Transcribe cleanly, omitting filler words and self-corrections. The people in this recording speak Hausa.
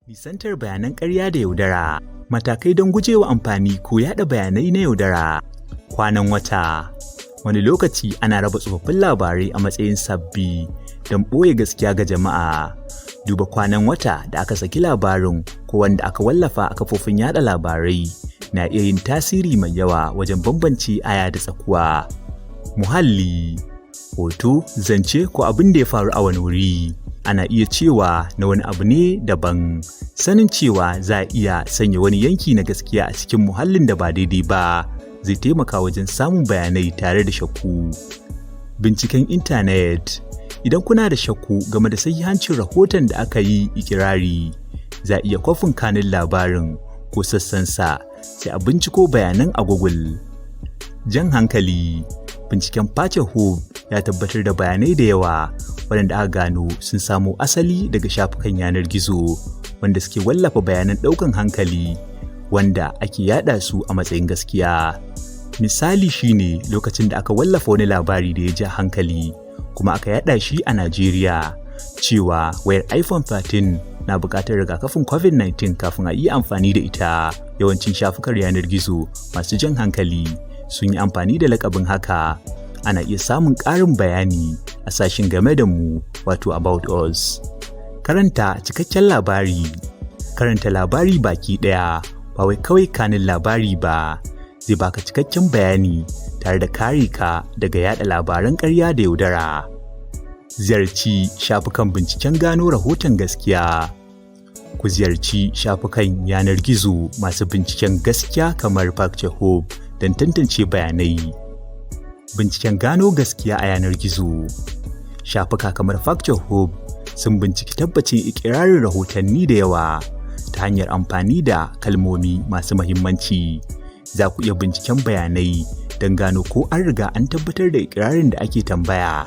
Nisantar bayanan ƙarya da yaudara, matakai don gujewa amfani ko yaɗa bayanai na yaudara. Kwanan wata. Wani lokaci ana raba tsofaffin labarai a matsayin sabbi don ɓoye gaskiya ga jama'a. Duba kwanan wata da aka saki labarin ko wanda aka wallafa a kafofin yaɗa labarai na iya yin tasiri mai yawa wajen bambance aya da tsakuwa. Muhalli, hoto, zance ko abin da ya faru a wani wuri. Ana iya cewa na wani abu ne daban. Sanin cewa za a iya sanya wani yanki na gaskiya a cikin muhallin da ba daidai ba zai taimaka wajen samun bayanai tare da shakku. Binciken intanet. Idan kuna da shakku game da sahihancin rahoton da aka yi ikirari, za a iya kwafin kanin labarin ko sassansa sai a binciko bayanan a Google. Jan hankali. Binciken FactCheckHub ya tabbatar da bayanai da yawa waɗanda aka gano sun samo asali daga shafukan yanar gizo wanda suke wallafa bayanan ɗaukan hankali wanda ake yaɗa su a matsayin gaskiya. Misali shine lokacin da aka wallafa wani labari da ya ja hankali kuma aka yaɗa shi a Najeriya cewa wayar iPhone 13 na buƙatar rigakafin COVID-19 kafin a yi amfani da ita. Yawancin shafukan yanar gizo masu jan hankali sun yi amfani da lakabin haka. Ana iya samun ƙarin bayani a sashin game da mu wato about us. Karanta cikakken labari. Karanta labari baki ɗaya ba wai kawai kanin labari ba. Zai baka cikakken bayani tare da kare ka daga yaɗa labaran ƙarya da yaudara. Ziyarci shafukan binciken gano rahoton gaskiya. Ku ziyarci shafukan yanar gizo masu binciken gaskiya kamar FactCheckHub don tantance bayanai. Binciken gano gaskiya a yanar gizo. Shafuka kamar FactCheckHub sun binciki tabbacin ikirarin rahotanni da yawa ta hanyar amfani da kalmomi masu mahimmanci. Za ku iya binciken bayanai don gano ko an riga an tabbatar da ikirarin da ake tambaya.